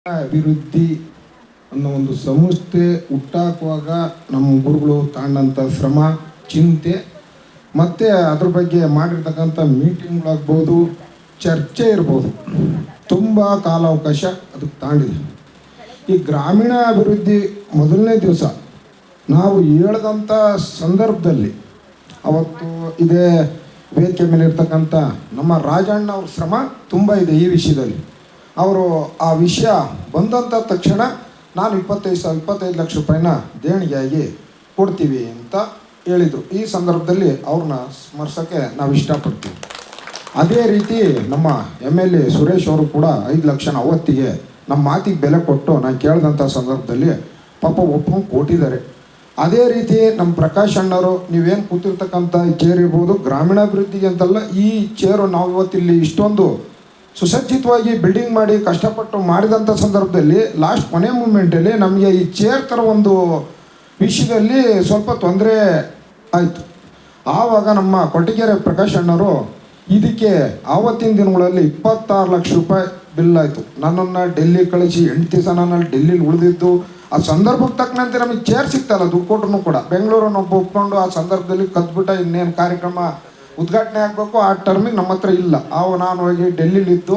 ಅಭಿವೃದ್ಧಿ ಅನ್ನೋ ಒಂದು ಸಂಸ್ಥೆ ಹುಟ್ಟಾಕುವಾಗ ನಮ್ಮ ಗುರುಗಳು ತಾಂಡಂಥ ಶ್ರಮ, ಚಿಂತೆ ಮತ್ತು ಅದ್ರ ಬಗ್ಗೆ ಮಾಡಿರ್ತಕ್ಕಂಥ ಮೀಟಿಂಗ್ಗಳಾಗ್ಬೋದು, ಚರ್ಚೆ ಇರ್ಬೋದು, ತುಂಬ ಕಾಲಾವಕಾಶ ಅದಕ್ಕೆ ತಾಂಡಿದೆ. ಈ ಗ್ರಾಮೀಣ ಅಭಿವೃದ್ಧಿ ಮೊದಲನೇ ದಿವಸ ನಾವು ಹೇಳಿದಂಥ ಸಂದರ್ಭದಲ್ಲಿ ಅವತ್ತು ಇದೇ ವೇದಿಕೆ ಮೇಲೆ ಇರ್ತಕ್ಕಂಥ ನಮ್ಮ ರಾಜಣ್ಣ ಅವ್ರ ಶ್ರಮ ತುಂಬ ಇದೆ ಈ ವಿಷಯದಲ್ಲಿ. ಅವರು ಆ ವಿಷಯ ಬಂದಂಥ ತಕ್ಷಣ ನಾನು 25 ಲಕ್ಷ ರೂಪಾಯಿನ ದೇಣಿಗೆಯಾಗಿ ಕೊಡ್ತೀವಿ ಅಂತ ಹೇಳಿದರು. ಈ ಸಂದರ್ಭದಲ್ಲಿ ಅವ್ರನ್ನ ಸ್ಮರಿಸೋಕ್ಕೆ ನಾವು ಇಷ್ಟಪಡ್ತೀವಿ. ಅದೇ ರೀತಿ ನಮ್ಮ MLA ಸುರೇಶ್ ಅವರು ಕೂಡ 5 ಲಕ್ಷನ ಅವತ್ತಿಗೆ ನಮ್ಮ ಮಾತಿಗೆ ಬೆಲೆ ಕೊಟ್ಟು ನಾನು ಕೇಳಿದಂಥ ಸಂದರ್ಭದಲ್ಲಿ ಪಾಪ ಒಪ್ಕೊಂಡು ಕೊಟ್ಟಿದ್ದಾರೆ. ಅದೇ ರೀತಿ ನಮ್ಮ ಪ್ರಕಾಶ್ ಅಣ್ಣವರು ನೀವೇನು ಕೂತಿರ್ತಕ್ಕಂಥ ಈ ಚೇರ್ ಇರ್ಬೋದು, ಗ್ರಾಮೀಣಾಭಿವೃದ್ಧಿಗೆ ಅಂತಲ್ಲ, ಈ ಚೇರು ನಾವು ಇವತ್ತಿಲ್ಲಿ ಇಷ್ಟೊಂದು ಸುಸಜ್ಜಿತವಾಗಿ ಬಿಲ್ಡಿಂಗ್ ಮಾಡಿ ಕಷ್ಟಪಟ್ಟು ಮಾಡಿದಂಥ ಸಂದರ್ಭದಲ್ಲಿ ಲಾಸ್ಟ್ ಕೊನೆ ಮೂಮೆಂಟಲ್ಲಿ ನಮಗೆ ಈ ಚೇರ್ ಥರ ಒಂದು ವಿಷಯದಲ್ಲಿ ಸ್ವಲ್ಪ ತೊಂದರೆ ಆಯಿತು. ಆವಾಗ ನಮ್ಮ ಕೊಟ್ಟಿಗೆರೆ ಪ್ರಕಾಶ್ ಅಣ್ಣವರು ಇದಕ್ಕೆ ಆವತ್ತಿನ ದಿನಗಳಲ್ಲಿ 26 ಲಕ್ಷ ರೂಪಾಯಿ ಬಿಲ್ ಆಯಿತು. ನನ್ನನ್ನು ಡೆಲ್ಲಿ ಕಳಿಸಿ 8 ದಿವಸ ನಾನು ಡೆಲ್ಲಿಲಿ ಉಳಿದಿದ್ದು. ಆ ಸಂದರ್ಭಕ್ಕೆ ತಕ್ಕಂತೆ ನಮಗೆ ಚೇರ್ ಸಿಗ್ತಲ್ಲ, ದುಡ್ಡು ಕೊಟ್ಟರು ಕೂಡ ಬೆಂಗಳೂರನ್ನು ಒಪ್ಕೊಂಡು ಆ ಸಂದರ್ಭದಲ್ಲಿ ಕದ್ಬಿಟ್ಟ ಇನ್ನೇನು ಕಾರ್ಯಕ್ರಮ ಉದ್ಘಾಟನೆ ಆಗಬೇಕು ಆ ಟರ್ಮಿಗೆ ನಮ್ಮ ಹತ್ರ ಇಲ್ಲ. ನಾನು ಹೋಗಿ ಡೆಲ್ಲಿಲಿದ್ದು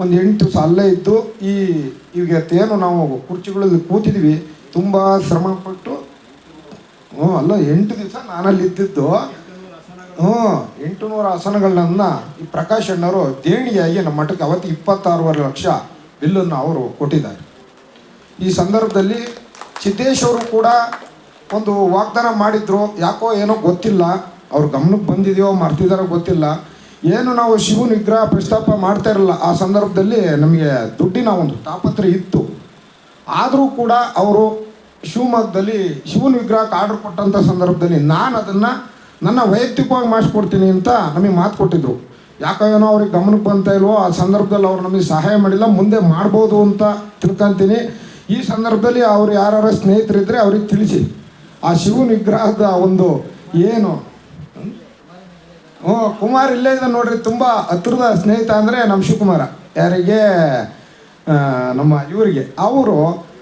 ಒಂದು 8 ದಿವಸ ಅಲ್ಲೇ ಇದ್ದು ಈಗತ್ತೇನು ನಾವು ಕುರ್ಚಿಗಳಲ್ಲಿ ಕೂತಿದ್ವಿ, ತುಂಬ ಶ್ರಮಪಟ್ಟು ಅಲ್ಲ 8 ದಿವಸ ನಾನಲ್ಲಿ ಇದ್ದಿದ್ದು 800 ಆಸನಗಳನ್ನ ಈ ಪ್ರಕಾಶ್ ಅಣ್ಣವರು ದೇಣಿಗೆಯಾಗಿ ನಮ್ಮ ಮಠಕ್ಕೆ ಅವತ್ತು 26.5 ಲಕ್ಷ ಬಿಲ್ಲನ್ನು ಅವರು ಕೊಟ್ಟಿದ್ದಾರೆ. ಈ ಸಂದರ್ಭದಲ್ಲಿ ಸಿದ್ದೇಶ್ ಅವರು ಕೂಡ ಒಂದು ವಾಗ್ದಾನ ಮಾಡಿದ್ರು, ಯಾಕೋ ಏನೋ ಗೊತ್ತಿಲ್ಲ, ಅವ್ರ ಗಮನಕ್ಕೆ ಬಂದಿದೆಯೋ ಮರ್ತಿದಾರೋ ಗೊತ್ತಿಲ್ಲ, ಏನು ನಾವು ಶಿವನ ವಿಗ್ರಹ ಪ್ರಸ್ತಾಪ ಮಾಡ್ತಾ ಇರಲ್ಲ ಆ ಸಂದರ್ಭದಲ್ಲಿ ನಮಗೆ ದುಡ್ಡಿನ ಒಂದು ತಾಪತ್ರೆ ಇತ್ತು. ಆದರೂ ಕೂಡ ಅವರು ಶಿವಮೊಗ್ಗದಲ್ಲಿ ಶಿವನ ವಿಗ್ರಹಕ್ಕೆ ಆರ್ಡರ್ ಕೊಟ್ಟಂಥ ಸಂದರ್ಭದಲ್ಲಿ ನಾನು ಅದನ್ನು ನನ್ನ ವೈಯಕ್ತಿಕವಾಗಿ ಮಾಡಿಸ್ಕೊಡ್ತೀನಿ ಅಂತ ನಮಗೆ ಮಾತು ಕೊಟ್ಟಿದ್ರು. ಯಾಕೋ ಏನೋ ಅವ್ರಿಗೆ ಗಮನಕ್ಕೆ ಬಂತಾ ಇಲ್ವೋ ಆ ಸಂದರ್ಭದಲ್ಲಿ ಅವ್ರು ನಮಗೆ ಸಹಾಯ ಮಾಡಿಲ್ಲ, ಮುಂದೆ ಮಾಡ್ಬೋದು ಅಂತ ತಿಳ್ಕೊತೀನಿ. ಈ ಸಂದರ್ಭದಲ್ಲಿ ಅವ್ರು ಯಾರು ಸ್ನೇಹಿತರಿದ್ದರೆ ಅವ್ರಿಗೆ ತಿಳಿಸಿ ಆ ಶಿವನ ವಿಗ್ರಹದ ಒಂದು ಏನು ಕುಮಾರ್ ಇಲ್ಲೇ ಇದೆ ನೋಡ್ರಿ, ತುಂಬ ಹತ್ತಿರದ ಸ್ನೇಹಿತ ಅಂದರೆ ನಮ್ಮ ಶಿವಕುಮಾರ, ಯಾರಿಗೆ ನಮ್ಮ ಇವರಿಗೆ ಅವರು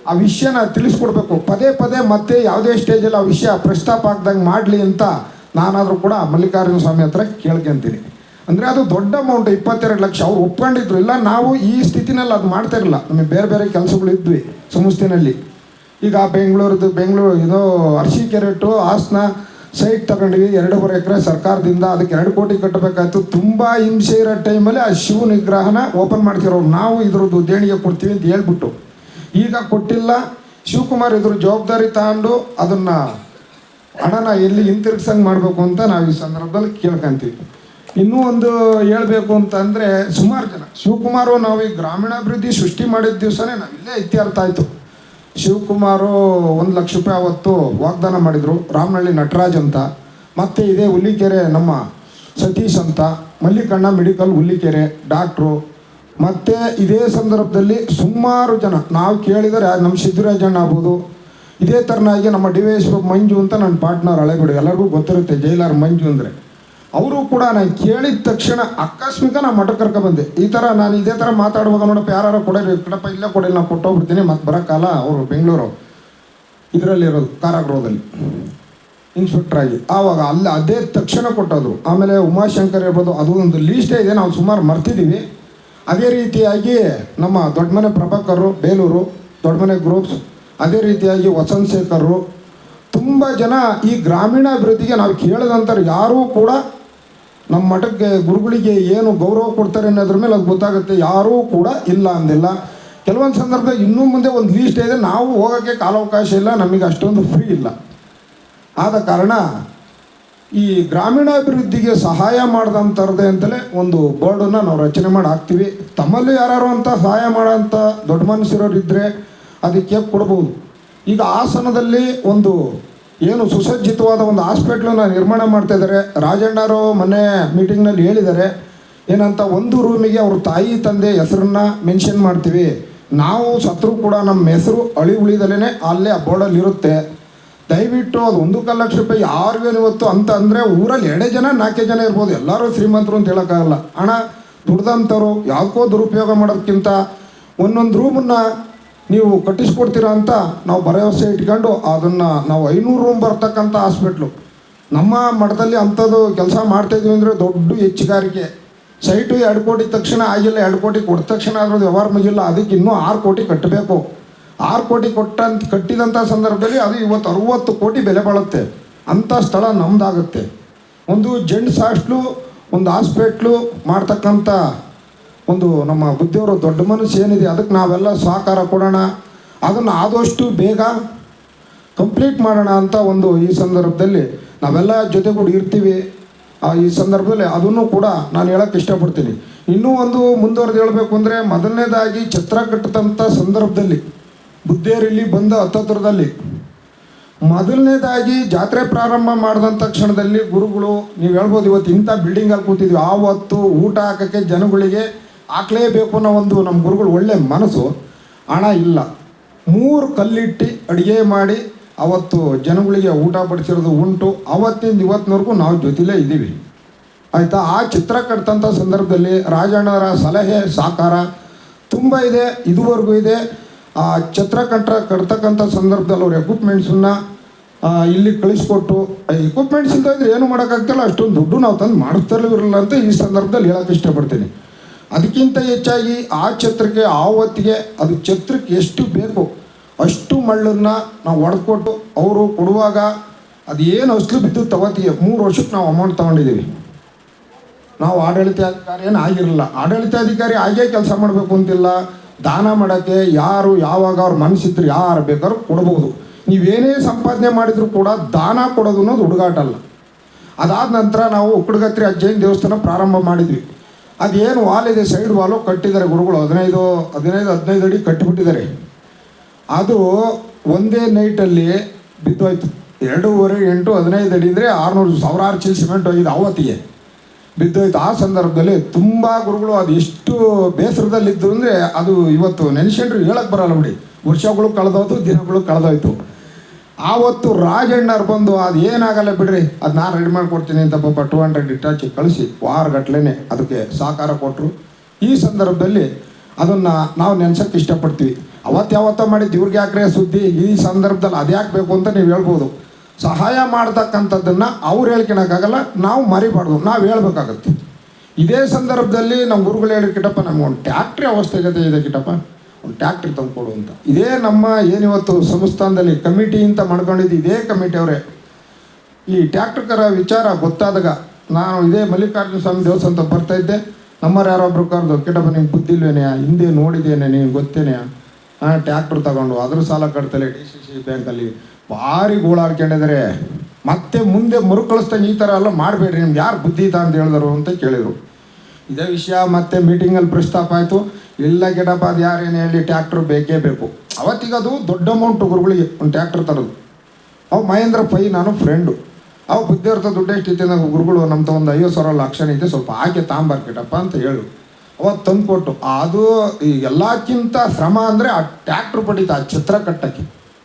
ಆ ವಿಷಯನ ತಿಳಿಸ್ಕೊಡ್ಬೇಕು. ಪದೇ ಪದೇ ಮತ್ತೆ ಯಾವುದೇ ಸ್ಟೇಜಲ್ಲಿ ಆ ವಿಷಯ ಪ್ರಸ್ತಾಪ ಆಗ್ದಂಗೆ ಮಾಡಲಿ ಅಂತ ನಾನಾದರೂ ಕೂಡ ಮಲ್ಲಿಕಾರ್ಜುನ ಸ್ವಾಮಿ ಹತ್ರ ಕೇಳ್ಕೊಂತೀನಿ. ಅಂದರೆ ಅದು ದೊಡ್ಡ ಅಮೌಂಟ್, 22 ಲಕ್ಷ ಅವ್ರು ಒಪ್ಕೊಂಡಿದ್ರು. ಇಲ್ಲ ನಾವು ಈ ಸ್ಥಿತಿನಲ್ಲಿ ಅದು ಮಾಡ್ತಾ ಇರಲಿಲ್ಲ, ನಮಗೆ ಬೇರೆ ಬೇರೆ ಕೆಲಸಗಳು ಇದ್ವಿ ಸಂಸ್ಥೆಯಲ್ಲಿ. ಈಗ ಬೆಂಗಳೂರು ಇದು ಅರಸೀಕೆರೆ ಟು ಹಾಸನ ಸೈಟ್ ತಗೊಂಡ್ವಿ, 2.5 ಎಕರೆ ಸರ್ಕಾರದಿಂದ, ಅದಕ್ಕೆ 2 ಕೋಟಿ ಕಟ್ಟಬೇಕಾಯ್ತು. ತುಂಬ ಹಿಂಸೆ ಇರೋ ಟೈಮಲ್ಲಿ ಆ ಶಿವನ ವಿಗ್ರಹನ ಓಪನ್ ಮಾಡ್ತಿರೋರು ನಾವು ಇದ್ರದ್ದು ದೇಣಿಗೆ ಕೊಡ್ತೀವಿ ಅಂತ ಹೇಳ್ಬಿಟ್ಟು ಈಗ ಕೊಟ್ಟಿಲ್ಲ. ಶಿವಕುಮಾರ್ ಇದ್ರ ಜವಾಬ್ದಾರಿ ತಗೊಂಡು ಅದನ್ನು ಹಣನ ಎಲ್ಲಿ ಹಿಂತಿರುಗ್ಸಂಗೆ ಮಾಡಬೇಕು ಅಂತ ನಾವು ಈ ಸಂದರ್ಭದಲ್ಲಿ ಕೇಳ್ಕೊಂತೀವಿ. ಇನ್ನೂ ಒಂದು ಹೇಳಬೇಕು ಅಂತಂದರೆ ಸುಮಾರು ಜನ ಶಿವಕುಮಾರು ನಾವು ಈ ಗ್ರಾಮೀಣಾಭಿವೃದ್ಧಿ ಸೃಷ್ಟಿ ಮಾಡಿದ ದಿವಸನೇ ನಾವಿಲ್ಲೇ ಇತ್ಯರ್ಥ ಆಯಿತು. ಶಿವಕುಮಾರು 1 ಲಕ್ಷ ರೂಪಾಯಿ ಅವತ್ತು ವಾಗ್ದಾನ ಮಾಡಿದರು, ರಾಮನಹಳ್ಳಿ ನಟರಾಜ್ ಅಂತ, ಮತ್ತು ಇದೇ ಹುಲ್ಲಿಕೆರೆ ನಮ್ಮ ಸತೀಶ್ ಅಂತ, ಮಲ್ಲಿಕಣ್ಣ ಮೆಡಿಕಲ್ ಹುಲ್ಲಿಕೆರೆ ಡಾಕ್ಟ್ರು, ಮತ್ತು ಇದೇ ಸಂದರ್ಭದಲ್ಲಿ ಸುಮಾರು ಜನ ನಾವು ಕೇಳಿದರೆ ನಮ್ಮ ಸಿದ್ದರಾಜಣ್ಣ ಆಗ್ಬೋದು, ಇದೇ ಥರನಾಗಿ ನಮ್ಮ DYSP ಮಂಜು ಅಂತ ನನ್ನ ಪಾರ್ಟ್ನರ್ ಹಳೆಬಿಡು ಎಲ್ಲರಿಗೂ ಗೊತ್ತಿರುತ್ತೆ, ಜೈಲಾರ್ ಮಂಜು ಅಂದರೆ. ಅವರು ಕೂಡ ನಾನು ಕೇಳಿದ ತಕ್ಷಣ ಆಕಸ್ಮಿಕ ನಾನು ಮಠಕ್ಕೆ ಕರ್ಕೊಬಂದೆ. ಈ ಥರ ನಾನು ಇದೇ ಥರ ಮಾತಾಡುವಾಗ ನೋಡಪ್ಪ ಯಾರು ಕೊಡೋರಿ ಕಡಪ್ಪ ಇಲ್ಲೇ ಕೊಡಿಲ್ಲ, ನಾನು ಕೊಟ್ಟೋಗ್ಬಿಡ್ತೀನಿ, ಮತ್ತು ಬರೋಕ್ಕಲ್ಲ. ಅವರು ಬೆಂಗಳೂರು ಇದರಲ್ಲಿರೋದು ಕಾರಾಗೃಹದಲ್ಲಿ ಇನ್ಸ್ಪೆಕ್ಟ್ರಾಗಿ, ಆವಾಗ ಅದೇ ತಕ್ಷಣ ಕೊಟ್ಟೋದ್ರು. ಆಮೇಲೆ ಉಮಾಶಂಕರ್ ಇರ್ಬೋದು, ಅದು ಒಂದು ಲೀಸ್ಟೇ ಇದೆ, ನಾವು ಸುಮಾರು ಮರ್ತಿದ್ದೀವಿ. ಅದೇ ರೀತಿಯಾಗಿ ನಮ್ಮ ದೊಡ್ಡಮನೆ ಪ್ರಭಾಕರು ಬೇಲೂರು, ದೊಡ್ಡಮನೆ ಗ್ರೂಪ್ಸ್, ಅದೇ ರೀತಿಯಾಗಿ ವಸಂತ ಶೇಖರು, ತುಂಬ ಜನ ಈ ಗ್ರಾಮೀಣಾಭಿವೃದ್ಧಿಗೆ ನಾವು ಕೇಳಿದಂಥವ್ರು ಯಾರೂ ಕೂಡ ನಮ್ಮ ಮಠಕ್ಕೆ ಗುರುಗಳಿಗೆ ಏನು ಗೌರವ ಕೊಡ್ತಾರೆ ಅನ್ನೋದ್ರ ಮೇಲೆ ಅದು ಗೊತ್ತಾಗುತ್ತೆ. ಯಾರೂ ಕೂಡ ಇಲ್ಲ ಅಂದಿಲ್ಲ. ಕೆಲವೊಂದು ಸಂದರ್ಭದಲ್ಲಿ ಇನ್ನೂ ಮುಂದೆ ಒಂದು ಲೀಸ್ಟ್ ಇದೆ, ನಾವು ಹೋಗೋಕ್ಕೆ ಕಾಲಾವಕಾಶ ಇಲ್ಲ, ನಮಗೆ ಅಷ್ಟೊಂದು ಫ್ರೀ ಇಲ್ಲ. ಆದ ಕಾರಣ ಈ ಗ್ರಾಮೀಣಾಭಿವೃದ್ಧಿಗೆ ಸಹಾಯ ಮಾಡಿದಂಥರದೇ ಅಂತಲೇ ಒಂದು ಬೋರ್ಡನ್ನು ನಾವು ರಚನೆ ಮಾಡಿ ಹಾಕ್ತೀವಿ. ತಮ್ಮಲ್ಲೂ ಯಾರು ಅಂತ ಸಹಾಯ ಮಾಡೋಂಥ ದೊಡ್ಡ ಮನುಷ್ಯರು ಇದ್ದರೆ ಅದಕ್ಕೆ ಕೊಡ್ಬೋದು. ಈಗ ಹಾಸನದಲ್ಲಿ ಒಂದು ಏನು ಸುಸಜ್ಜಿತವಾದ ಒಂದು ಹಾಸ್ಪಿಟ್ಲನ್ನು ನಿರ್ಮಾಣ ಮಾಡ್ತಾಯಿದ್ದಾರೆ. ರಾಜಣ್ಣವರು ಮೊನ್ನೆ ಮೀಟಿಂಗ್ನಲ್ಲಿ ಹೇಳಿದ್ದಾರೆ ಏನಂತ, ಒಂದು ರೂಮಿಗೆ ಅವ್ರ ತಾಯಿ ತಂದೆ ಹೆಸರನ್ನು ಮೆನ್ಷನ್ ಮಾಡ್ತೀವಿ, ನಾವು ಸತ್ರು ಕೂಡ ನಮ್ಮ ಹೆಸರು ಉಳಿದಲೇ ಅಲ್ಲೇ ಆ ಬೋರ್ಡಲ್ಲಿ ಇರುತ್ತೆ, ದಯವಿಟ್ಟು ಅದು 1 ಲಕ್ಷ ರೂಪಾಯಿ ಯಾರಿಗೇನು ಇವತ್ತು ಅಂತ ಅಂದರೆ ಊರಲ್ಲಿ 2 ಜನ 4 ಜನ ಇರ್ಬೋದು, ಎಲ್ಲರೂ ಶ್ರೀಮಂತರು ಅಂತ ಹೇಳೋಕ್ಕಾಗಲ್ಲ. ಹಣ ದುಡ್ದಂಥವ್ರು ಯಾವುದಕ್ಕೋ ದುರುಪಯೋಗ ಮಾಡೋದಕ್ಕಿಂತ ಒಂದೊಂದು ರೂಮನ್ನು ನೀವು ಕಟ್ಟಿಸ್ಕೊಡ್ತೀರಾ ಅಂತ ನಾವು ಭರವಸೆ ಇಟ್ಕೊಂಡು ಅದನ್ನು ನಾವು 500 ರೂಮ್ ಬರ್ತಕ್ಕಂಥ ಹಾಸ್ಪಿಟ್ಲು ನಮ್ಮ ಮಠದಲ್ಲಿ ಅಂಥದ್ದು ಕೆಲಸ ಮಾಡ್ತಾಯಿದ್ವಿ ಅಂದರೆ ದೊಡ್ಡ ಹೆಚ್ಚುಗಾರಿಕೆ. ಸೈಟು 2 ಕೋಟಿ ತಕ್ಷಣ ಆಗಿಲ್ಲ, 2 ಕೋಟಿ ಕೊಟ್ಟ ತಕ್ಷಣ ಅದ್ರದ್ದು ವ್ಯವಹಾರ ಮುಗಿಲ್ಲ, ಅದಕ್ಕೆ ಇನ್ನೂ 6 ಕೋಟಿ ಕಟ್ಟಬೇಕು. 6 ಕೋಟಿ ಕಟ್ಟಿದಂಥ ಸಂದರ್ಭದಲ್ಲಿ ಅದು ಇವತ್ತು 60 ಕೋಟಿ ಬೆಲೆ ಬಾಳುತ್ತೆ. ಅಂಥ ಸ್ಥಳ ನಮ್ಮದಾಗುತ್ತೆ. ಒಂದು ಜೆಂಟ್ಸ್ ಹಾಸ್ಟ್ಲು, ಒಂದು ಹಾಸ್ಪಿಟ್ಲು ಮಾಡ್ತಕ್ಕಂಥ ಒಂದು ನಮ್ಮ ಬುದ್ಧಿಯವರು ದೊಡ್ಡ ಮನಸ್ಸು ಏನಿದೆ ಅದಕ್ಕೆ ನಾವೆಲ್ಲ ಸಹಕಾರ ಕೊಡೋಣ, ಅದನ್ನು ಆದಷ್ಟು ಬೇಗ ಕಂಪ್ಲೀಟ್ ಮಾಡೋಣ ಅಂತ ಒಂದು ಈ ಸಂದರ್ಭದಲ್ಲಿ ನಾವೆಲ್ಲ ಜೊತೆಗೂಡಿ ಇರ್ತೀವಿ. ಈ ಸಂದರ್ಭದಲ್ಲಿ ಅದನ್ನು ಕೂಡ ನಾನು ಹೇಳೋಕ್ಕೆ ಇಷ್ಟಪಡ್ತೀನಿ. ಇನ್ನೂ ಒಂದು ಮುಂದುವರೆದು ಹೇಳಬೇಕು ಅಂದರೆ, ಮೊದಲನೇದಾಗಿ ಛತ್ರ ಕಟ್ಟಿದಂಥ ಸಂದರ್ಭದಲ್ಲಿ ಬುದ್ಧಿಯರಲ್ಲಿ ಬಂದ ಹತ್ತತ್ರದಲ್ಲಿ ಮೊದಲನೇದಾಗಿ ಜಾತ್ರೆ ಪ್ರಾರಂಭ ಮಾಡಿದಂಥ ಕ್ಷಣದಲ್ಲಿ ಗುರುಗಳು, ನೀವು ಹೇಳ್ಬೋದು ಇವತ್ತು ಇಂಥ ಬಿಲ್ಡಿಂಗಲ್ಲಿ ಕೂತಿದ್ವಿ, ಆವತ್ತು ಊಟ ಹಾಕೋಕ್ಕೆ ಜನಗಳಿಗೆ ಹಾಕಲೇಬೇಕು ಅನ್ನೋ ಒಂದು ನಮ್ಮ ಗುರುಗಳು ಒಳ್ಳೆ ಮನಸ್ಸು. ಹಣ ಇಲ್ಲ, 3 ಕಲ್ಲಿಟ್ಟು ಅಡುಗೆ ಮಾಡಿ ಅವತ್ತು ಜನಗಳಿಗೆ ಊಟ ಬಡಿಸಿರೋದು ಉಂಟು. ಅವತ್ತಿಂದ ಇವತ್ತಿನವರೆಗೂ ನಾವು ಜೊತೆಲೇ ಇದ್ದೀವಿ, ಆಯಿತಾ. ಆ ಚಿತ್ರ ಕಟ್ಟಿದಂಥ ಸಂದರ್ಭದಲ್ಲಿ ರಾಜಣ್ಣರ ಸಲಹೆ ಸಹಕಾರ ತುಂಬ ಇದೆ, ಇದುವರೆಗೂ ಇದೆ. ಆ ಚಿತ್ರ ಕಟ್ತಕ್ಕಂಥ ಸಂದರ್ಭದಲ್ಲಿ ಅವ್ರ ಎಕ್ವಿಪ್ಮೆಂಟ್ಸನ್ನು ಇಲ್ಲಿ ಕಳಿಸ್ಕೊಟ್ಟು, ಎಕ್ವಿಪ್ಮೆಂಟ್ಸ್ ಇಲ್ಲದ ಇದ್ರೆ ಏನು ಮಾಡೋಕ್ಕಾಗ್ತಿಲ್ಲ, ಅಷ್ಟೊಂದು ದುಡ್ಡು ನಾವು ತಂದು ಮಾಡಿಸ್ತಿರಲಿಲ್ಲ ಅಂತ ಈ ಸಂದರ್ಭದಲ್ಲಿ ಹೇಳೋಕ್ಕೆ ಇಷ್ಟಪಡ್ತೀನಿ. ಅದಕ್ಕಿಂತ ಹೆಚ್ಚಾಗಿ ಆ ಛತ್ರಕ್ಕೆ ಆವತ್ತಿಗೆ ಅದು ಛತ್ರಕ್ಕೆ ಎಷ್ಟು ಬೇಕು ಅಷ್ಟು ಮಳ್ಳನ್ನು ನಾವು ಹೊಡೆದ್ಕೊಟ್ಟು ಅವರು ಕೊಡುವಾಗ ಅದು ಏನು ಅಸಲು ಬಿದ್ದು ಅವತ್ತಿಗೆ 3 ವರ್ಷಕ್ಕೆ ನಾವು ಅಮೌಂಟ್ ತೊಗೊಂಡಿದ್ದೀವಿ. ನಾವು ಆಡಳಿತಾಧಿಕಾರಿ ಏನು ಆಗಿರಲಿಲ್ಲ, ಆಡಳಿತಾಧಿಕಾರಿ ಆಗೇ ಕೆಲಸ ಮಾಡಬೇಕು ಅಂತಿಲ್ಲ. ದಾನ ಮಾಡೋಕ್ಕೆ ಯಾರು ಯಾವಾಗ ಅವ್ರ ಮನಸ್ಸಿದ್ರು ಯಾರು ಬೇಕಾದ್ರೂ ಕೊಡ್ಬೋದು. ನೀವೇನೇ ಸಂಪಾದನೆ ಮಾಡಿದರೂ ಕೂಡ ದಾನ ಕೊಡೋದು ಅನ್ನೋದು ಹುಡುಗಾಟ ಅಲ್ಲ. ಅದಾದ ನಂತರ ನಾವು ಉಕ್ಕಡಗತ್ರಿ ಅಜ್ಜಯ್ಯನ ದೇವಸ್ಥಾನ ಪ್ರಾರಂಭ ಮಾಡಿದ್ವಿ. ಅದೇನು ವಾಲ್ ಇದೆ, ಸೈಡ್ ವಾಲು ಕಟ್ಟಿದ್ದಾರೆ ಗುರುಗಳು, 15 ಅಡಿ ಕಟ್ಟಿಬಿಟ್ಟಿದ್ದಾರೆ. ಅದು ಒಂದೇ ನೈಟಲ್ಲಿ ಬಿದ್ದೋಯ್ತು. 2.5, 8, 15 ಅಡಿ ಅಂದರೆ 600,000 ಚೀಲ ಸಿಮೆಂಟ್ ಹೋಗಿದೆ, ಆವತ್ತಿಗೆ ಬಿದ್ದೋಯ್ತು. ಆ ಸಂದರ್ಭದಲ್ಲಿ ತುಂಬ ಗುರುಗಳು ಅದು ಎಷ್ಟು ಬೇಸರದಲ್ಲಿದ್ದು ಅಂದರೆ ಅದು ಇವತ್ತು ನೆನೆಸ್ಕೊಂಡ್ರು ಹೇಳಕ್ಕೆ ಬರಲ್ಲ ಬಿಡಿ. ವರ್ಷಗಳು ಕಳೆದೋಯ್ತು, ದಿನಗಳು ಕಳೆದೋಯ್ತು. ಆವತ್ತು ರಾಜಣ್ಣವ್ರು ಬಂದು ಅದು ಏನಾಗಲ್ಲ ಬಿಡ್ರಿ, ಅದು ನಾನು ರೆಡಿ ಮಾಡಿಕೊಡ್ತೀನಿ ಅಂತ ಪಾಪ 200 ಇಟ್ಟಾಚಿ ಕಳಿಸಿ ವಾರಗಟ್ಲೆ ಅದಕ್ಕೆ ಸಹಕಾರ ಕೊಟ್ಟರು. ಈ ಸಂದರ್ಭದಲ್ಲಿ ಅದನ್ನು ನಾವು ನೆನೆಸೋಕ್ಕೆ ಇಷ್ಟಪಡ್ತೀವಿ. ಯಾವತ್ತೋ ಮಾಡಿದ್ದು ಇವ್ರಿಗೆ ಯಾಕ್ರೆ ಸುದ್ದಿ, ಈ ಸಂದರ್ಭದಲ್ಲಿ ಅದು ಯಾಕೆ ಬೇಕು ಅಂತ ನೀವು ಹೇಳ್ಬೋದು. ಸಹಾಯ ಮಾಡ್ತಕ್ಕಂಥದ್ದನ್ನು ಅವ್ರು ಹೇಳ್ಕೊಳಕ್ಕಾಗಲ್ಲ, ನಾವು ಮರಿಬಾರ್ದು, ನಾವು ಹೇಳ್ಬೇಕಾಗತ್ತೆ. ಇದೇ ಸಂದರ್ಭದಲ್ಲಿ ನಮ್ಮ ಗುರುಗಳು ಹೇಳಿ, ಕಿಟ್ಟಪ್ಪ ನಮ್ಗೆ ಒಂದು ಟ್ಯಾಕ್ಟ್ರಿ ಅವಶ್ಯಕತೆ ಇದೆ ಕಿಟ್ಟಪ್ಪ, ಒಂದು ಟ್ಯಾಕ್ಟ್ರಿ ತಂದುಕೊಡು ಅಂತ. ಇದೇ ನಮ್ಮ ಏನಿವತ್ತು ಸಂಸ್ಥಾನದಲ್ಲಿ ಕಮಿಟಿ ಅಂತ ಮಾಡ್ಕೊಂಡಿದ್ದು ಇದೇ ಕಮಿಟಿ ಅವರೇ. ಈ ಟ್ಯಾಕ್ಟ್ರಿಕರ ವಿಚಾರ ಗೊತ್ತಾದಾಗ ನಾನು ಇದೇ ಮಲ್ಲಿಕಾರ್ಜುನ ಸ್ವಾಮಿ ದೇವಸ್ಥಾನ ಅಂತ ಬರ್ತಾಯಿದ್ದೆ. ನಮ್ಮರು ಯಾರೊಬ್ರು ಕರೆದು, ಕಿಟ್ಟಪ್ಪ ನಿಮ್ಗೆ ಬುದ್ಧಿಲ್ವೇನೆ, ಹಿಂದೆ ನೋಡಿದ್ದೇನೆ, ನೀವು ಗೊತ್ತೇನೆ, ಟ್ಯಾಕ್ಟ್ರ್ ತಗೊಂಡು ಅದ್ರ ಸಾಲ ಕಟ್ತಲೆ DCC ಬ್ಯಾಂಕಲ್ಲಿ ಭಾರಿ ಗೋಳಾಡ್ಕೊಂಡಿದ್ದಾರೆ. ಮತ್ತೆ ಮುಂದೆ ಮರುಕಳಿಸ್ದಂಗೆ ಈ ಥರ ಎಲ್ಲ ಮಾಡಬೇಡ್ರಿ, ನಿಮ್ಗೆ ಯಾರು ಬುದ್ಧಿ ಇತ್ತ ಅಂತ ಹೇಳಿದರು ಅಂತ ಕೇಳಿದರು. ಇದೇ ವಿಷಯ ಮತ್ತೆ ಮೀಟಿಂಗಲ್ಲಿ ಪ್ರಸ್ತಾಪ ಆಯಿತು. ಇಲ್ಲ ಗಿಡಪ್ಪ, ಅದು ಯಾರೇನು ಹೇಳಿ ಟ್ಯಾಕ್ಟ್ರ್ ಬೇಕೇ ಬೇಕು. ಅವತ್ತಿಗೆ ಅದು ದೊಡ್ಡ ಅಮೌಂಟು ಗುರುಗಳಿಗೆ ಒಂದು ಟ್ಯಾಕ್ಟ್ರ್ ತರೋದು. ಅವು ಮಹೇಂದ್ರ ಪೈ ನಾನು ಫ್ರೆಂಡು, ಅವು ಬುದ್ಧಿಯರ್ಥ ದುಡ್ಡು ಎಷ್ಟಿತ್ತು ನಾವು ಗುರುಗಳು ನಮ್ಮ ಒಂದು 50,000 ಲಕ್ಷ ಐತೆ, ಸ್ವಲ್ಪ ಹಾಕಿ ತಾಂಬರ್ಕಿಟಪ್ಪ ಅಂತ ಹೇಳು. ಅವತ್ತು ತಂದು ಕೊಟ್ಟು, ಅದು ಎಲ್ಲಕ್ಕಿಂತ ಶ್ರಮ ಅಂದರೆ ಆ ಟ್ಯಾಕ್ಟ್ರ್ ಪಟ್ಟಿತ್ತು, ಆ ಚಿತ್ರ ಕಟ್ಟಕ್ಕೆ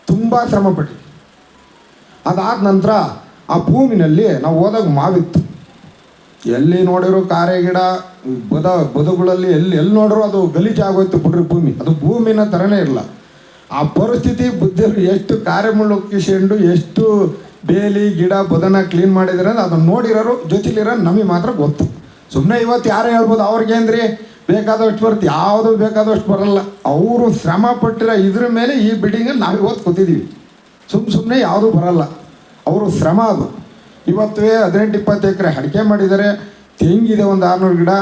ತುಂಬ ಶ್ರಮ ಪಟ್ಟಿತ್ತು. ಅದಾದ ನಂತರ ಆ ಭೂಮಿನಲ್ಲಿ ನಾವು ಹೋದಾಗ ಮಾವಿತ್ತು, ಎಲ್ಲಿ ನೋಡಿರೋ ಕಾರೆ ಗಿಡ ಬದುಗಳಲ್ಲಿ ಎಲ್ಲಿ ನೋಡಿರೋ ಅದು ಗಲೀಜಾಗೋಯ್ತು ಬಿಡ್ರಿ ಭೂಮಿ. ಅದು ಭೂಮಿನ ಥರನೇ ಇರಲ್ಲ. ಆ ಪರಿಸ್ಥಿತಿ ಬುದ್ಧಿಯಲ್ಲಿ ಎಷ್ಟು ಕಾರ್ಯಮುಳ್ಳು ಕಿಸ್ಕೊಂಡು ಎಷ್ಟು ಬೇಲಿ ಗಿಡ ಬದನ ಕ್ಲೀನ್ ಮಾಡಿದ್ರೆ ಅದನ್ನು ನೋಡಿರೋರು ಜೊತೆಲಿರೋ ನಮಗೆ ಮಾತ್ರ ಗೊತ್ತು. ಸುಮ್ಮನೆ ಇವತ್ತು ಯಾರೇ ಹೇಳ್ಬೋದು ಅವ್ರಿಗೇನ್ರಿ ಬೇಕಾದಷ್ಟು ಬರುತ್ತೆ, ಯಾವುದು ಬೇಕಾದಷ್ಟು ಬರಲ್ಲ. ಅವರು ಶ್ರಮ ಪಟ್ಟಿರೋ ಇದ್ರ ಮೇಲೆ ಈ ಬಿಲ್ಡಿಂಗಲ್ಲಿ ನಾವು ಇವತ್ತು ಕೂತಿದ್ದೀವಿ. ಸುಮ್ಮನೆ ಯಾವುದೂ ಬರಲ್ಲ, ಅವರು ಶ್ರಮ ಅದು. ಇವತ್ತು 18-20 ಎಕರೆ ಅಡಿಕೆ ಮಾಡಿದ್ದಾರೆ, ತೆಂಗಿದೆ ಒಂದು 600 ಗಿಡ.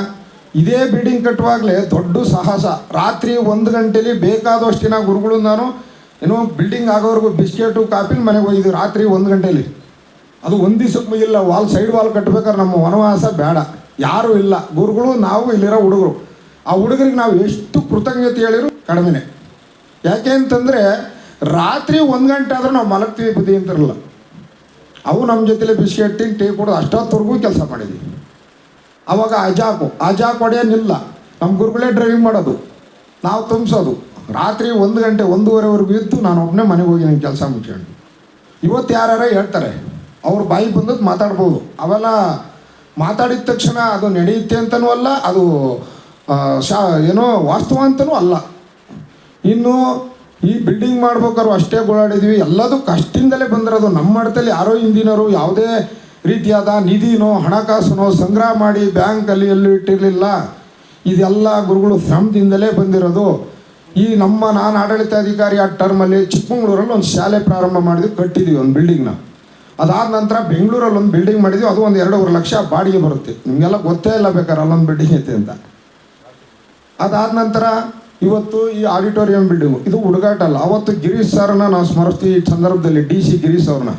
ಇದೇ ಬಿಲ್ಡಿಂಗ್ ಕಟ್ಟುವಾಗಲೇ ದೊಡ್ಡ ಸಾಹಸ. ರಾತ್ರಿ 1 ಗಂಟೆಲಿ ಬೇಕಾದಷ್ಟು ದಿನ ಗುರುಗಳು ನಾನು ಏನೋ ಬಿಲ್ಡಿಂಗ್ ಆಗೋವರೆಗೂ ಬಿಸ್ಕೆಟು ಕಾಫಿನ ಮನೆಗೆ ಹೋಗಿದ್ವಿ ರಾತ್ರಿ 1 ಗಂಟೆಲಿ. ಅದು ಒಂದು ದಿವಸಕ್ಕೆ ಮುಗಿಲ್ಲ. ಸೈಡ್ ವಾಲ್ ಕಟ್ಟಬೇಕಾದ್ರೆ ನಮ್ಮ ವನವಾಸ ಬೇಡ, ಯಾರೂ ಇಲ್ಲ, ಗುರುಗಳು ನಾವು ಇಲ್ಲಿರೋ ಹುಡುಗರು. ಆ ಹುಡುಗರಿಗೆ ನಾವು ಎಷ್ಟು ಕೃತಜ್ಞತೆ ಹೇಳಿದ್ರು ಕಡಿಮೆನೆ. ಯಾಕೆ ಅಂತಂದರೆ ರಾತ್ರಿ 1 ಗಂಟೆ ಆದರೂ ನಾವು ಮಲಗ್ತೀವಿ ಬುದ್ಧಿ ಅಂತಿರಲ್ಲ. ಅವು ನಮ್ಮ ಜೊತೆಲೆ ಬಿಸ್ಕೆಟ್ ತಿಂದು ಟೀ ಕೊಡೋದು ಅಷ್ಟೊತ್ತವರೆಗೂ ಕೆಲಸ ಮಾಡಿದ್ವಿ. ಆವಾಗ ಅಜಾಕ್ ಹೊಡೆಯೋನಿಲ್ಲ, ನಮ್ಮ ಗುರುಗಳೇ ಡ್ರೈವಿಂಗ್ ಮಾಡೋದು, ನಾವು ತುಂಬಿಸೋದು. ರಾತ್ರಿ 1 ಗಂಟೆ 1:30ವರೆಗೂ ಇದ್ದು ನಾನು ಒಬ್ಬನೇ ಮನೆಗೆ ಹೋಗಿ ನಂಗೆ ಕೆಲಸ ಮುಚ್ಕೊಂಡು. ಇವತ್ತು ಯಾರು ಹೇಳ್ತಾರೆ, ಅವ್ರ ಬಾಯಿ ಬಂದದ್ದು ಮಾತಾಡ್ಬೋದು. ಅವೆಲ್ಲ ಮಾತಾಡಿದ ತಕ್ಷಣ ಅದು ನಡೆಯುತ್ತೆ ಅಂತನೂ ಅಲ್ಲ, ಅದು ಏನೋ ವಾಸ್ತವ ಅಂತನೂ ಅಲ್ಲ. ಇನ್ನು ಈ ಬಿಲ್ಡಿಂಗ್ ಮಾಡ್ಬೇಕಾದ್ರು ಅಷ್ಟೇ ಗೋಳಾಡಿದ್ವಿ. ಎಲ್ಲದೂ ಕಷ್ಟದಿಂದಲೇ ಬಂದಿರೋದು. ನಮ್ಮ ಮಠದಲ್ಲಿ ಯಾರೋ ಹಿಂದಿನವರು ಯಾವುದೇ ರೀತಿಯಾದ ನಿಧಿನೋ ಹಣಕಾಸನೋ ಸಂಗ್ರಹ ಮಾಡಿ ಬ್ಯಾಂಕಲ್ಲಿ ಎಲ್ಲೂ ಇಟ್ಟಿರಲಿಲ್ಲ. ಇದೆಲ್ಲ ಗುರುಗಳು ಶ್ರಮದಿಂದಲೇ ಬಂದಿರೋದು. ಈ ನಾನು ಆಡಳಿತಾಧಿಕಾರಿ ಆ ಟರ್ಮಲ್ಲಿ ಚಿಕ್ಕಮಗಳೂರಲ್ಲಿ ಒಂದು ಶಾಲೆ ಪ್ರಾರಂಭ ಮಾಡಿದ್ವಿ, ಕಟ್ಟಿದ್ವಿ ಒಂದು ಬಿಲ್ಡಿಂಗ್ನ. ಅದಾದ ನಂತರ ಬೆಂಗಳೂರಲ್ಲಿ ಒಂದು ಬಿಲ್ಡಿಂಗ್ ಮಾಡಿದ್ವಿ, ಅದು ಒಂದು 2.5 ಲಕ್ಷ ಬಾಡಿಗೆ ಬರುತ್ತೆ. ನಿಮಗೆಲ್ಲ ಗೊತ್ತೇ ಇಲ್ಲ ಬೇಕಾದ್ರೆ ಅಲ್ಲೊಂದು ಬಿಲ್ಡಿಂಗ್ ಐತೆ ಅಂತ. ಅದಾದ ನಂತರ ಇವತ್ತು ಈ ಆಡಿಟೋರಿಯಂ ಬಿಲ್ಡಿಂಗು, ಇದು ಹುಡುಗಾಟ ಅಲ್ಲ. ಅವತ್ತು ಗಿರೀಶ್ ಸರ್ನ ನಾವು ಸ್ಮರಿಸ್ತೀವಿ ಈ ಸಂದರ್ಭದಲ್ಲಿ, DC ಗಿರೀಶ್ ಅವ್ರನ್ನ.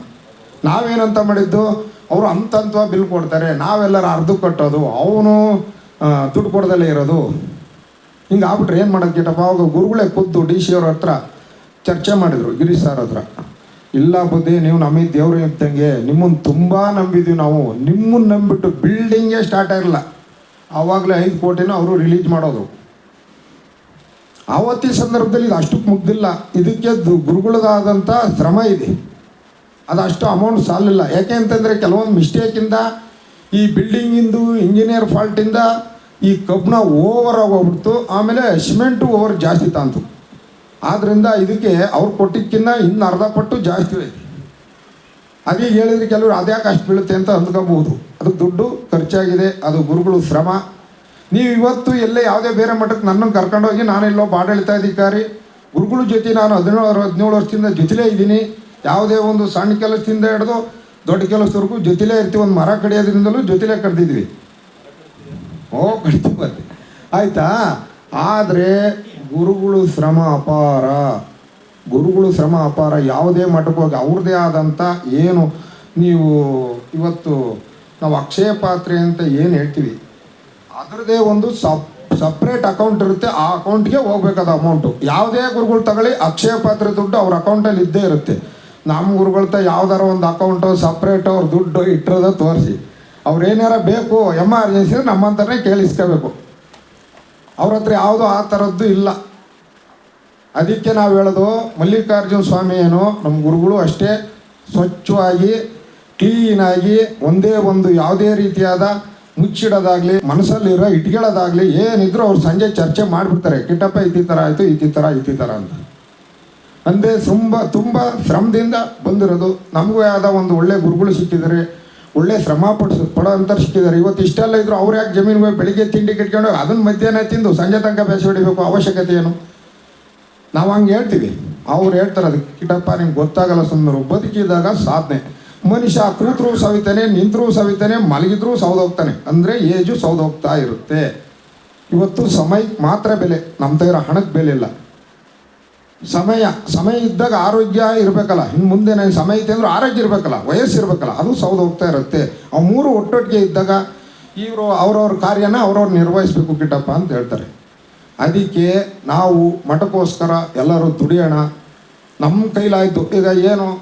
ನಾವೇನಂತ ಮಾಡಿದ್ದು, ಅವರು ಹಂತ ಬಿಲ್ ಕೊಡ್ತಾರೆ, ನಾವೆಲ್ಲರೂ ಅರ್ಧ ಕಟ್ಟೋದು, ಅವನು ದುಡ್ಡು ಕೊಡದಲ್ಲೇ ಇರೋದು. ಹಿಂಗೆ ಆಗ್ಬಿಟ್ರೆ ಏನು ಮಾಡೋದು ಕೇಟಪ್ಪ. ಅವಾಗ ಗುರುಗಳೇ ಖುದ್ದು DC ಅವ್ರ ಹತ್ರ ಚರ್ಚೆ ಮಾಡಿದರು, ಗಿರೀಶ್ ಸರ್ ಹತ್ರ. ಇಲ್ಲ ಬುದ್ಧಿ, ನೀವು ನಮಗೆ ದೇವ್ರು ಇದ್ದಂಗೆ, ನಿಮ್ಮನ್ನು ತುಂಬ ನಂಬಿದ್ದೀವಿ ನಾವು. ನಿಮ್ಮನ್ನು ನಂಬಿಬಿಟ್ಟು ಬಿಲ್ಡಿಂಗೇ ಸ್ಟಾರ್ಟ್ ಆಗಿರಲ್ಲ, ಆವಾಗಲೇ 5 ಕೋಟಿನ ಅವರು ರಿಲೀಸ್ ಮಾಡೋದು. ಆವತ್ತಿನ ಸಂದರ್ಭದಲ್ಲಿ ಇದು ಅಷ್ಟಕ್ಕೆ ಮುಗ್ದಿಲ್ಲ. ಇದಕ್ಕೆ ಗುರುಗಳದಾದಂಥ ಶ್ರಮ ಇದೆ, ಅದಷ್ಟು ಅಮೌಂಟ್ ಸಾಲಿಲ್ಲ. ಯಾಕೆ ಅಂತಂದರೆ ಕೆಲವೊಂದು ಮಿಸ್ಟೇಕಿಂದ, ಈ ಬಿಲ್ಡಿಂಗಿಂದು ಇಂಜಿನಿಯರ್ ಫಾಲ್ಟಿಂದ ಈ ಕಬ್ಬನ್ನ ಓವರ್ ಆಗೋಗ್ಬಿಡ್ತು. ಆಮೇಲೆ ಸಿಮೆಂಟು ಓವರ್ ಜಾಸ್ತಿ ತಾಂತು. ಆದ್ದರಿಂದ ಇದಕ್ಕೆ ಅವ್ರು ಕೊಟ್ಟಿದ್ದಕ್ಕಿಂತ ಇನ್ನು ಅರ್ಧ ಪಟ್ಟು ಜಾಸ್ತಿ ಐತಿ. ಅದೀಗ ಹೇಳಿದ್ರೆ ಕೆಲವರು ಅದ್ಯಾಕೆ ಅಷ್ಟು ಬೀಳುತ್ತೆ ಅಂತ ಅಂದ್ಕೋಬಹುದು. ಅದಕ್ಕೆ ದುಡ್ಡು ಖರ್ಚಾಗಿದೆ, ಅದು ಗುರುಗಳು ಶ್ರಮ. ನೀವು ಇವತ್ತು ಎಲ್ಲೇ ಯಾವುದೇ ಬೇರೆ ಮಠಕ್ಕೆ ನನ್ನನ್ನು ಕರ್ಕೊಂಡೋಗಿ, ನಾನೆಲ್ಲೋ ಆಡಳಿತಾಧಿಕಾರಿ ಗುರುಗಳ ಜೊತೆ ನಾನು 17 ವರ್ಷದಿಂದ ಜೊತೆಲೇ ಇದ್ದೀನಿ. ಯಾವುದೇ ಒಂದು ಸಣ್ಣ ಕೆಲಸದಿಂದ ಹಿಡಿದು ದೊಡ್ಡ ಕೆಲಸದವರೆಗೂ ಜೊತೆಲೇ ಇರ್ತೀವಿ. ಒಂದು ಮರ ಕಡಿಯೋದ್ರಿಂದಲೂ ಜೊತೆಲೇ ಕಡ್ದಿದ್ವಿ. ಕಡಿತೀವಿ ಬರ್ತೀವಿ, ಆಯಿತಾ. ಆದರೆ ಗುರುಗಳು ಶ್ರಮ ಅಪಾರ, ಗುರುಗಳು ಶ್ರಮ ಅಪಾರ. ಯಾವುದೇ ಮಠಕ್ಕೆ ಹೋಗಿ ಅವ್ರದ್ದೇ ಆದಂಥ ಏನು, ನೀವು ಇವತ್ತು ನಾವು ಅಕ್ಷಯ ಪಾತ್ರೆ ಅಂತ ಏನು ಹೇಳ್ತೀವಿ, ಅದರದ್ದೇ ಒಂದು ಸಪ್ರೇಟ್ ಅಕೌಂಟ್ ಇರುತ್ತೆ. ಆ ಅಕೌಂಟ್ಗೆ ಹೋಗ್ಬೇಕಾದ ಅಮೌಂಟು. ಯಾವುದೇ ಗುರುಗಳು ತಗೊಳ್ಳಿ, ಅಕ್ಷಯ ಪಾತ್ರೆ ದುಡ್ಡು ಅವ್ರ ಅಕೌಂಟಲ್ಲಿ ಇದ್ದೇ ಇರುತ್ತೆ. ನಮ್ಮ ಗುರುಗಳ್ತ ಯಾವ್ದಾರ ಒಂದು ಅಕೌಂಟು ಸಪ್ರೇಟು ಅವ್ರ ದುಡ್ಡು ಇಟ್ಟಿರೋದ ತೋರಿಸಿ, ಅವ್ರು ಏನಾರ ಬೇಕು ಎಮರ್ಜೆನ್ಸಿ ನಮ್ಮಂತನೇ ಕೇಳಿಸ್ಕೋಬೇಕು. ಅವ್ರ ಹತ್ರ ಯಾವುದೋ ಆ ಥರದ್ದು ಇಲ್ಲ. ಅದಕ್ಕೆ ನಾವು ಹೇಳೋದು, ಮಲ್ಲಿಕಾರ್ಜುನ ಸ್ವಾಮಿ ಏನೋ ನಮ್ಮ ಗುರುಗಳು ಅಷ್ಟೇ ಸ್ವಚ್ಛವಾಗಿ ಕ್ಲೀನಾಗಿ, ಒಂದೇ ಒಂದು ಯಾವುದೇ ರೀತಿಯಾದ ಮುಚ್ಚಿಡೋದಾಗಲಿ, ಮನಸ್ಸಲ್ಲಿರೋ ಇಟ್ಕೊಳ್ಳೋದಾಗಲಿ ಏನಿದ್ರು ಅವ್ರು ಸಂಜೆ ಚರ್ಚೆ ಮಾಡಿಬಿಡ್ತಾರೆ. ಕಿಟ್ಟಪ್ಪ ಈ ಥರ ಆಯಿತು, ಈ ಥರ ಅಂತ. ಅಂದರೆ ತುಂಬ ಶ್ರಮದಿಂದ ಬಂದಿರೋದು. ನಮಗೂ ಯಾವುದೋ ಒಂದು ಒಳ್ಳೆ ಗುರುಗಳು ಸಿಕ್ಕಿದ್ದಾರೆ, ಒಳ್ಳೆ ಶ್ರಮ ಪಡೋಂಥವ್ರು ಸಿಕ್ಕಿದ್ದಾರೆ. ಇವತ್ತು ಇಷ್ಟೆಲ್ಲ ಇದ್ರು ಅವ್ರು ಯಾಕೆ ಜಮೀನಿಗೆ ಹೋಗಿ ಬೆಳಿಗ್ಗೆ ತಿಂಡಿ ಕಟ್ಕೊಂಡು ಅದನ್ನು ಮಧ್ಯಾಹ್ನ ತಿಂದು ಸಂಜೆ ತನಕ ಬೇಸಿ ಹೊಡಿಬೇಕು, ಅವಶ್ಯಕತೆ ಏನು? ನಾವು ಹಂಗೆ ಹೇಳ್ತೀವಿ, ಅವ್ರು ಹೇಳ್ತಾರೆ ಅದಕ್ಕೆ, ಕಿಟ್ಟಪ್ಪ ನಿಮ್ಗೆ ಗೊತ್ತಾಗಲ್ಲ ಸುಮ್ಮನೆ. ಬದುಕಿದಾಗ ಸಾಧನೆ. ಮನುಷ್ಯ ಕೂತರೂ ಸವಿತಾನೆ, ನಿಂತರೂ ಸವಿತಾನೆ, ಮಲಗಿದ್ರೂ ಸೌದೋಗ್ತಾನೆ. ಅಂದರೆ ಏಜು ಸೌದೋಗ್ತಾ ಇರುತ್ತೆ. ಇವತ್ತು ಸಮಯಕ್ಕೆ ಮಾತ್ರ ಬೆಲೆ, ನಮ್ಮ ತಗಿರೋ ಹಣಕ್ಕೆ ಬೆಲೆ ಇಲ್ಲ. ಸಮಯ ಇದ್ದಾಗ ಆರೋಗ್ಯ ಇರಬೇಕಲ್ಲ. ಇನ್ನು ಮುಂದೆ ನನಗೆ ಸಮಯ ಐತೆ ಅಂದ್ರೆ ಆರೋಗ್ಯ ಇರಬೇಕಲ್ಲ, ವಯಸ್ಸು ಇರಬೇಕಲ್ಲ, ಅದು ಸೌದೋಗ್ತಾ ಇರುತ್ತೆ. ಆ 3 ಒಟ್ಟೊಟ್ಟಿಗೆ ಇದ್ದಾಗ ಇವರು ಅವ್ರವ್ರ ಕಾರ್ಯನ ಅವ್ರವ್ರು ನಿರ್ವಹಿಸಬೇಕು ಕಿಟ್ಟಪ್ಪ ಅಂತ ಹೇಳ್ತಾರೆ. ಅದಕ್ಕೆ ನಾವು ಮಠಕ್ಕೋಸ್ಕರ ಎಲ್ಲರೂ ದುಡಿಯೋಣ. ನಮ್ಮ ಕೈಲಾಯಿತು.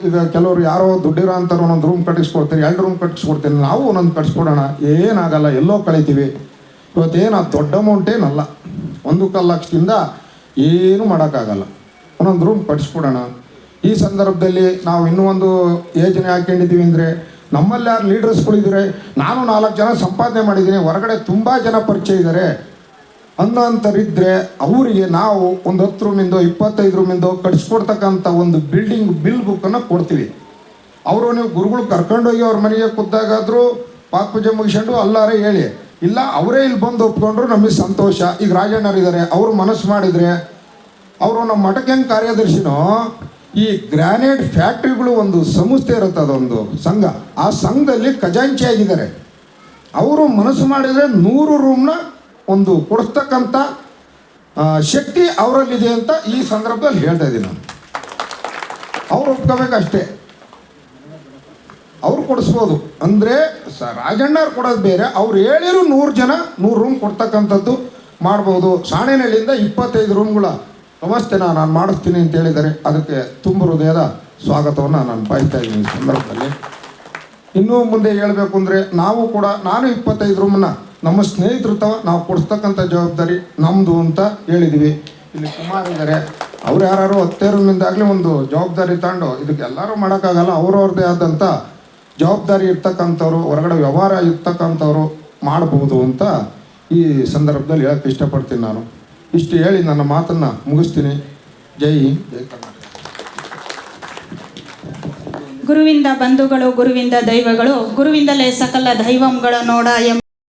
ಈಗ ಕೆಲವರು ಯಾರೋ ದುಡ್ಡಿರೋ ಅಂತಾರೆ, ಒಂದೊಂದು ರೂಮ್ ಕಟ್ಟಿಸ್ಕೊಡ್ತೀನಿ, 2 ರೂಮ್ ಕಟ್ಟಿಸ್ಕೊಡ್ತೀನಿ, ನಾವು ಒಂದೊಂದು ಕಟ್ಟಿಸ್ಕೊಡೋಣ. ಏನಾಗಲ್ಲ, ಎಲ್ಲೋ ಕಳಿತೀವಿ. ಇವತ್ತೇನು ಅದು ದೊಡ್ಡ ಅಮೌಂಟ್ ಏನಲ್ಲ. 1 ಲಕ್ಷದಿಂದ ಏನೂ ಮಾಡೋಕ್ಕಾಗಲ್ಲ. ಒಂದೊಂದು ರೂಮ್ ಕಟ್ಟಿಸ್ಕೊಡೋಣ. ಈ ಸಂದರ್ಭದಲ್ಲಿ ನಾವು ಇನ್ನೂ ಒಂದು ಯೋಜನೆ ಹಾಕ್ಕೊಂಡಿದ್ದೀವಿ ಅಂದರೆ, ನಮ್ಮಲ್ಲಿ ಯಾರು ಲೀಡರ್ಸ್ಗಳಿದ್ದಾರೆ, ನಾನು 4 ಜನ ಸಂಪಾದನೆ ಮಾಡಿದ್ದೀನಿ, ಹೊರಗಡೆ ತುಂಬ ಜನ ಪರಿಚಯ ಇದ್ದಾರೆ ಅನ್ನೋಂಥರಿದ್ದರೆ ಅವರಿಗೆ ನಾವು ಒಂದು 10 ರೂಮಿಂದೋ 25 ರೂಮಿಂದೋ ಕಟ್ಸ್ಕೊಡ್ತಕ್ಕಂಥ ಒಂದು ಬಿಲ್ಡಿಂಗ್ ಬಿಲ್ ಬುಕ್ಕನ್ನು ಕೊಡ್ತೀವಿ. ಅವರು ನೀವು ಗುರುಗಳು ಕರ್ಕೊಂಡೋಗಿ ಅವ್ರ ಮನೆಗೆ ಖುದ್ದಾಗಾದರೂ ಪಾತ್ ಪೂಜೆ ಮುಗಿಸ್ಕೊಂಡು ಅಲ್ಲಾರೆ ಹೇಳಿ, ಇಲ್ಲ ಅವರೇ ಇಲ್ಲಿ ಬಂದು ಒಪ್ಕೊಂಡ್ರು ನಮಗೆ ಸಂತೋಷ. ಈಗ ರಾಜಣ್ಣರಿದ್ದಾರೆ, ಅವರು ಮನಸ್ಸು ಮಾಡಿದರೆ ಅವರು ನಮ್ಮ ಮಠಕ್ಕೆ ಹೆಂಗೆ ಕಾರ್ಯದರ್ಶಿನೋ, ಈ ಗ್ರಾನೈಟ್ ಫ್ಯಾಕ್ಟ್ರಿಗಳು ಒಂದು ಸಂಸ್ಥೆ ಇರುತ್ತೆ, ಅದೊಂದು ಸಂಘ. ಆ ಸಂಘದಲ್ಲಿ ಖಜಾಂಚಿ ಆಗಿದ್ದಾರೆ. ಅವರು ಮನಸ್ಸು ಮಾಡಿದರೆ 100 ರೂಮ್ನ ಒಂದು ಕೊಡಿಸ್ತಕ್ಕಂಥ ಶಕ್ತಿ ಅವರಲ್ಲಿದೆ ಅಂತ ಈ ಸಂದರ್ಭದಲ್ಲಿ ಹೇಳ್ತಾ ಇದ್ದೀನಿ ನಾನು. ಅವ್ರು ಒಪ್ಕೋಬೇಕಷ್ಟೇ, ಅವ್ರು ಕೊಡಿಸ್ಬೋದು. ಅಂದರೆ ರಾಜಣ್ಣವ್ರು ಕೊಡೋದು ಬೇರೆ, ಅವ್ರು ಹೇಳಿದ್ರು 100 ಜನ 100 ರೂಮ್ ಕೊಡ್ತಕ್ಕಂಥದ್ದು ಮಾಡ್ಬೋದು. ಸಾಣೇನಹಳ್ಳಿಯಿಂದ 25 ರೂಮ್ಗಳ ವ್ಯವಸ್ಥೆನ ನಾನು ಮಾಡಿಸ್ತೀನಿ ಅಂತ ಹೇಳಿದ್ದಾರೆ. ಅದಕ್ಕೆ ತುಂಬ ಹೃದಯದ ಸ್ವಾಗತವನ್ನು ನಾನು ಬಯಸ್ತಾ ಇದ್ದೀನಿ ಈ ಸಂದರ್ಭದಲ್ಲಿ. ಇನ್ನೂ ಮುಂದೆ ಹೇಳಬೇಕು ಅಂದರೆ, ನಾನು 25 ರೂಮನ್ನ ನಮ್ಮ ಸ್ನೇಹಿತರು ನಾವು ಕೊಡಿಸ್ತಕ್ಕಂಥ ಜವಾಬ್ದಾರಿ ನಮ್ಮದು ಅಂತ ಹೇಳಿದ್ವಿ. ಇಲ್ಲಿ ಸುಮಾರು ಇದ್ದಾರೆ, ಅವ್ರು ಯಾರು 10 ರೂಮಿಂದಾಗಲೇ ಒಂದು ಜವಾಬ್ದಾರಿ ತಗೊಂಡು, ಇದಕ್ಕೆ ಎಲ್ಲರೂ ಮಾಡೋಕ್ಕಾಗಲ್ಲ, ಅವ್ರವ್ರದ್ದೇ ಆದಂಥ ಜವಾಬ್ದಾರಿ ಇರ್ತಕ್ಕಂಥವ್ರು, ಹೊರಗಡೆ ವ್ಯವಹಾರ ಇರ್ತಕ್ಕಂಥವ್ರು ಮಾಡ್ಬೋದು ಅಂತ ಈ ಸಂದರ್ಭದಲ್ಲಿ ಹೇಳೋಕ್ಕೆ ಇಷ್ಟಪಡ್ತೀನಿ. ನಾನು ಇಷ್ಟು ಹೇಳಿ ನನ್ನ ಮಾತನ್ನು ಮುಗಿಸ್ತೀನಿ. ಜೈ ಹಿಂದ್, ಜೈ ಕರ್ನಾಟಕ. ಗುರುವಿಂದ ಬಂಧುಗಳು, ಗುರುವಿಂದ ದೈವಗಳು, ಗುರುವಿಂದಲೇ ಸಕಲ ದೈವಂಗಳ ನೋಡ ಎಂಬ